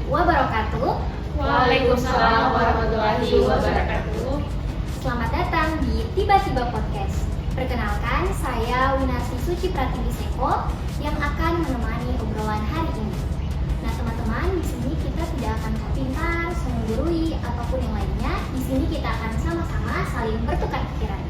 wabarakatuh. Waalaikumsalam warahmatullahi wabarakatuh. Selamat datang di Tiba-Tiba Podcast. Perkenalkan, saya Winarsi Suci Pratiwi Seko yang akan menemani obrolan hari ini. Nah teman-teman, di sini kita tidak akan pintar, menggurui, ataupun yang lainnya. Di sini kita akan sama-sama saling bertukar pikiran.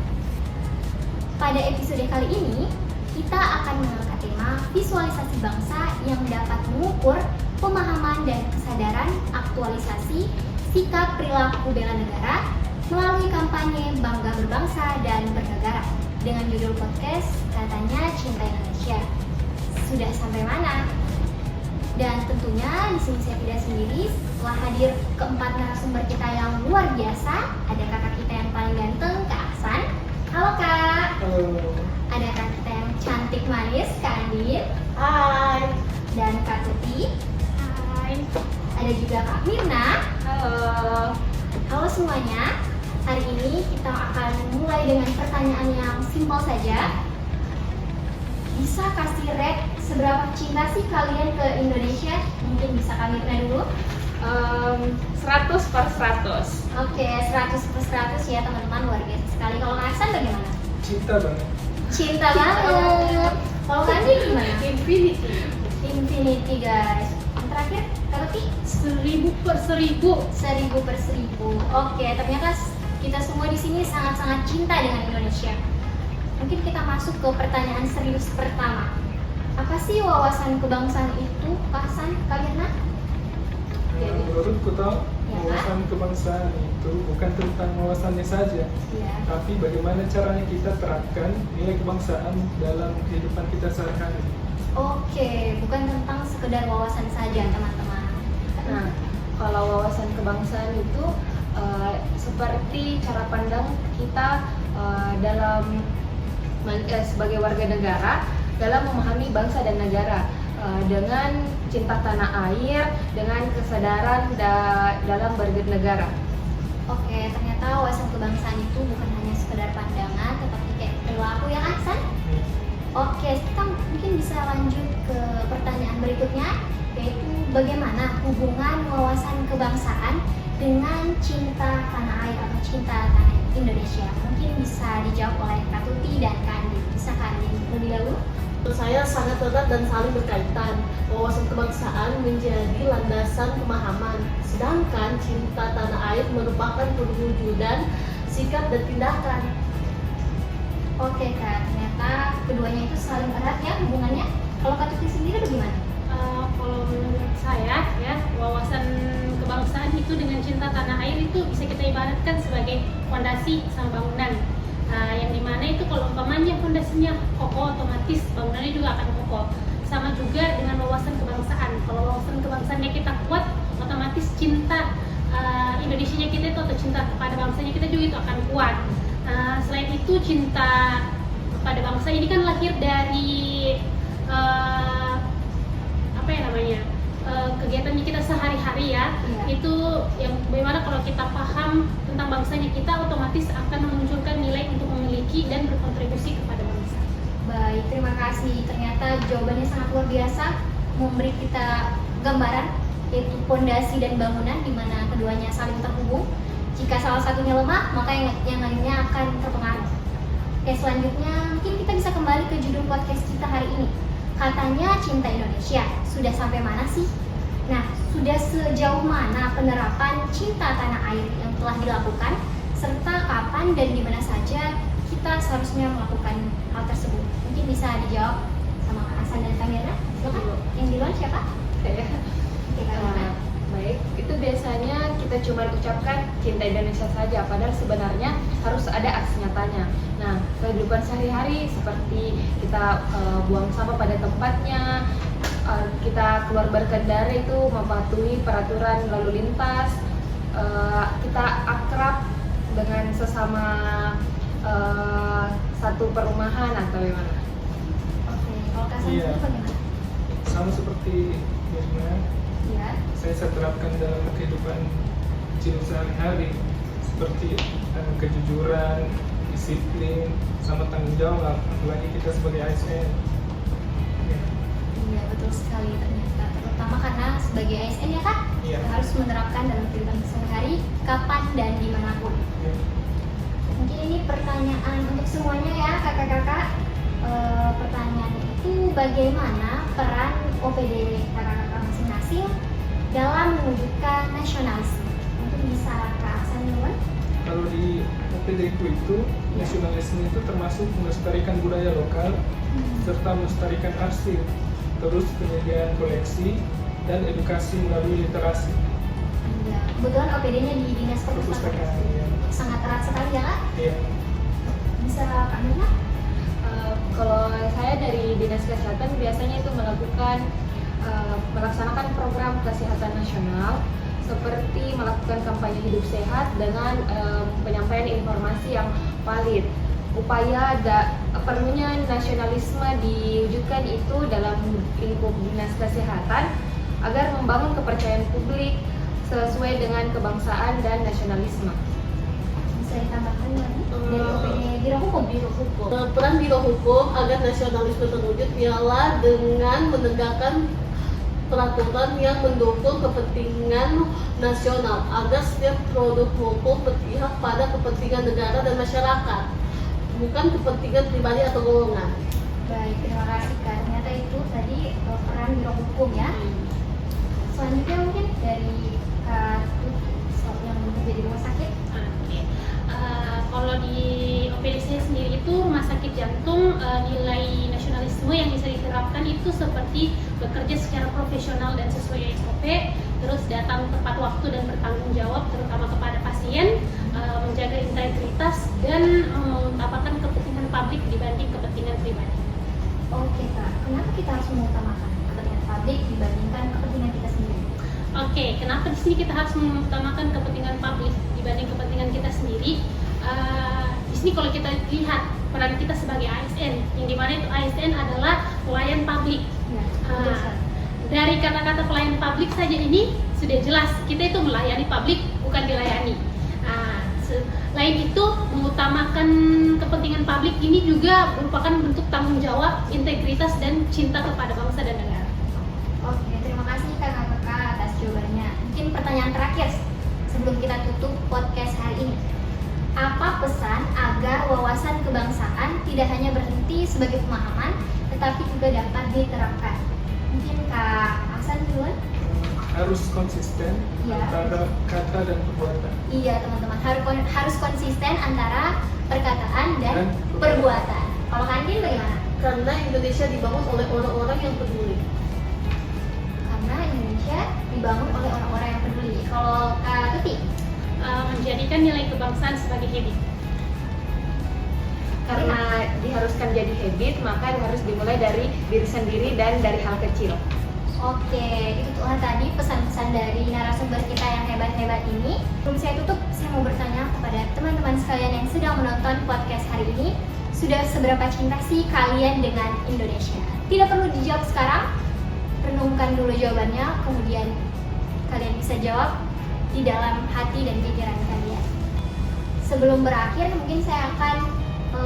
Pada episode kali ini, kita akan mengangkat tema visualisasi bangsa yang dapat mengukur pemahaman dan kesadaran aktualisasi sikap perilaku bela negara melalui kampanye Bangga Berbangsa dan Bernegara dengan judul podcast katanya Cinta Indonesia. Sudah sampai mana? Dan tentunya di sini saya tidak sendiri, setelah hadir keempat narasumber kita yang luar biasa. Ada kakak kita yang paling ganteng, Kak Aksan. Halo Kak. Halo. Ada kakak kita yang cantik manis, Kak Andin. Hai. Dan Kak Tuti. Hai. Ada juga Kak Mirna. Halo. Halo semuanya. Hari ini kita akan mulai dengan pertanyaan yang simpel saja. Bisa kasih rate seberapa cinta sih kalian ke Indonesia? Mungkin bisa Kak Mirna dulu. 100/100. Oke, 100/100 ya teman-teman, luar biasa sekali. Kalau Kak Aksan bagaimana? Cinta banget. Cinta banget. Kalau Kak Andin gimana? Infinity. Infinity guys. Yang terakhir, Kak Tuti? 1000/1000. 1000/1000. Oke, ternyata kita semua di sini sangat-sangat cinta dengan Indonesia. Mungkin kita masuk ke pertanyaan serius pertama. Apa sih wawasan kebangsaan itu, Kak Hasan, Kak Mirna? Menurutku tahu Ya, wawasan kebangsaan itu bukan tentang wawasannya saja, Ya. tapi bagaimana caranya kita terapkan nilai kebangsaan dalam kehidupan kita sehari-hari. Oke, bukan tentang sekedar wawasan saja, teman-teman. Nah, kalau wawasan kebangsaan itu seperti cara pandang kita dalam sebagai warga negara dalam memahami bangsa dan negara dengan cinta tanah air, dengan kesadaran dalam bernegara. Oke, ternyata wawasan kebangsaan itu bukan hanya sekedar pandangan, tetapi kayak perilaku yang Aksan. Oke, kita mungkin bisa lanjut ke pertanyaan berikutnya, yaitu bagaimana hubungan wawasan kebangsaan dengan cinta tanah air atau cinta tanah Indonesia. Mungkin bisa dijawab oleh Kak Tuti dan Kak Andin. Bisa Kak Andin lebih dahulu? Menurut saya sangat erat dan saling berkaitan. Wawasan kebangsaan menjadi landasan pemahaman, sedangkan cinta tanah air merupakan perwujudan sikap dan tindakan. Oke Kak, ternyata keduanya itu saling erat ya hubungannya. Kalau Kak Tuti sendiri bagaimana? Kalau menurut saya ya, wawasan kebangsaan itu dengan cinta tanah air itu bisa kita ibaratkan sebagai fondasi sama bangunan. Yang dimana itu kalau umpamanya fondasinya kokoh, otomatis bangunannya juga akan kokoh. Sama juga dengan wawasan kebangsaan. Kalau wawasan kebangsaannya kita kuat, otomatis cinta Indonesia kita itu atau cinta kepada bangsanya kita juga itu akan kuat. Selain itu cinta kepada bangsa ini kan lahir dari kegiatannya kita sehari-hari ya. Itu yang bagaimana kalau kita paham tentang bangsanya kita otomatis akan memunculkan nilai untuk memiliki dan berkontribusi kepada bangsa. Baik, terima kasih. Ternyata jawabannya sangat luar biasa, memberi kita gambaran yaitu fondasi dan bangunan di mana keduanya saling terhubung. Jika salah satunya lemah, maka yang lainnya akan terpengaruh. Oke, selanjutnya mungkin kita bisa kembali ke judul podcast kita hari ini. Katanya cinta Indonesia. Sudah sampai mana sih? Nah, sudah sejauh mana penerapan cinta tanah air yang telah dilakukan, serta kapan dan di mana saja kita seharusnya melakukan hal tersebut? Mungkin bisa dijawab sama Kak Hasan dan Kak Mirna. Silakan. Yang duluan siapa? Oke, Kak Mirna. Baik, itu biasanya kita cuma ucapkan cinta Indonesia saja, padahal sebenarnya harus ada aksi nyatanya. Nah, kehidupan sehari-hari seperti kita buang sampah pada tempatnya, kita keluar berkendara itu mematuhi peraturan lalu lintas, kita akrab dengan sesama satu perumahan atau gimana? Oke, kalau Kak Hasan Iya. sendiri bagaimana? Sama seperti Mirna, Iya. saya terapkan dalam kehidupan kecil sehari-hari seperti kejujuran, disiplin, sama tanggung jawab, apalagi kita sebagai ASN. Ya. Iya, betul sekali ternyata. Terutama karena sebagai ASN ya Kak, Iya. harus menerapkan dalam kehidupan sehari-hari kapan dan dimanapun. Ya. Mungkin ini pertanyaan untuk semuanya ya kakak-kakak. Pertanyaan itu bagaimana peran OPD kakak-kakak masing-masing dalam mewujudkan nasionalisme? Mungkin bisa Kak Aksan duluan. Kalau di OPD ku itu, nasionalisme itu termasuk melestarikan budaya lokal, serta melestarikan arsip, terus penyediaan koleksi, dan edukasi melalui literasi. Ya, kebetulan OPD-nya di Dinas Perpustakaan. Perpustakaan, ya. Sangat erat sekali ya Kak. Iya. Bisa Kak Mirna? Kalau saya dari Dinas Kesehatan biasanya itu melaksanakan program kesehatan nasional seperti melakukan kampanye hidup sehat dengan penyampaian informasi yang valid. Upaya perlunya nasionalisme diwujudkan itu dalam lingkup Dinas Kesehatan agar membangun kepercayaan publik sesuai dengan kebangsaan dan nasionalisme. Bisa ditambahkan lagi dari OPD Biro Hukum. Peran Biro Hukum agar nasionalisme terwujud ialah dengan menegakkan peraturan yang mendukung kepentingan nasional agar setiap produk hukum berpihak pada kepentingan negara dan masyarakat, bukan kepentingan pribadi atau golongan. Baik, terima kasih Kak. Ternyata itu tadi peran Biro Hukum ya. Selanjutnya mungkin dari Kak Tuti yang bekerja di rumah sakit. Oke. Kalau di OPD saya sendiri itu rumah sakit jantung, nilai nasionalisme yang bisa diterapkan itu seperti bekerja secara profesional dan sesuai SOP, terus datang tepat waktu dan bertanggung jawab terutama kepada pasien, menjaga integritas dan mengutamakan kepentingan publik dibanding kepentingan pribadi. Oke Kak, kenapa kita harus mengutamakan kepentingan publik dibandingkan kepentingan kita sendiri? Oke, kenapa di sini kita harus mengutamakan kepentingan publik dibanding kepentingan kita sendiri? Di sini kalau kita lihat peran kita sebagai ASN, yang dimana itu ASN adalah pelayan publik. Ya, betul, Kak. Dari kata-kata pelayan publik saja ini sudah jelas kita itu melayani publik, bukan dilayani. Selain itu, mengutamakan kepentingan publik ini juga merupakan bentuk tanggung jawab, integritas dan cinta kepada bangsa dan negara. Oke, terima kasih kakak-kakak atas jawabannya. Mungkin pertanyaan terakhir sebelum kita tutup podcast hari ini. Apa pesan agar wawasan kebangsaan tidak hanya berhenti sebagai pemahaman, tetapi juga dapat diterapkan? Mungkin Kak Aksan duluan? Harus konsisten Ya. antara kata dan perbuatan. Iya teman-teman, harus konsisten antara perkataan dan Dan perbuatan. Kalau Kandin bagaimana? Karena Indonesia dibangun oleh orang-orang yang peduli. Karena Indonesia dibangun oleh orang-orang yang peduli. Kalau Kak Tuti? Menjadikan nilai kebangsaan sebagai habit. Karena diharuskan jadi habit, maka harus dimulai dari diri sendiri dan dari hal kecil. Oke, itu tuh tadi pesan-pesan dari narasumber kita yang hebat-hebat ini. Sebelum saya tutup, saya mau bertanya kepada teman-teman sekalian yang sedang menonton podcast hari ini, sudah seberapa cinta sih kalian dengan Indonesia? Tidak perlu dijawab sekarang, renungkan dulu jawabannya, kemudian kalian bisa jawab di dalam hati dan pikiran kalian. Sebelum berakhir, mungkin saya akan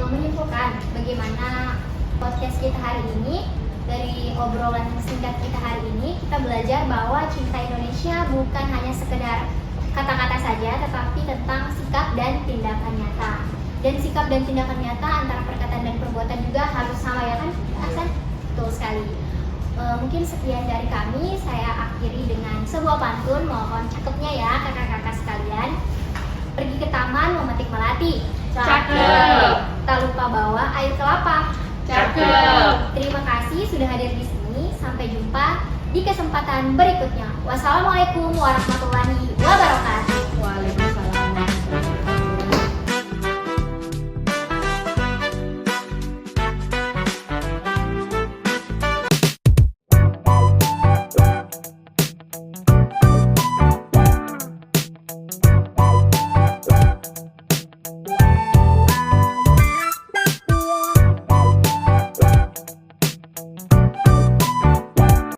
menyimpulkan bagaimana podcast kita hari ini. Dari obrolan singkat kita hari ini, kita belajar bahwa cinta Indonesia bukan hanya sekedar kata-kata saja, tetapi tentang sikap dan tindakan nyata. Dan sikap dan tindakan nyata antara perkataan dan perbuatan juga harus sama, ya kan, Aksan? Betul sekali. Mungkin sekian dari kami, saya akhiri dengan sebuah pantun, mohon cakepnya ya kakak-kakak sekalian. Pergi ke taman memetik melati. Cakep. Tak lupa bawa air kelapa. Cakep. Terima kasih sudah hadir di sini. Sampai jumpa di kesempatan berikutnya. Wassalamualaikum warahmatullahi wabarakatuh.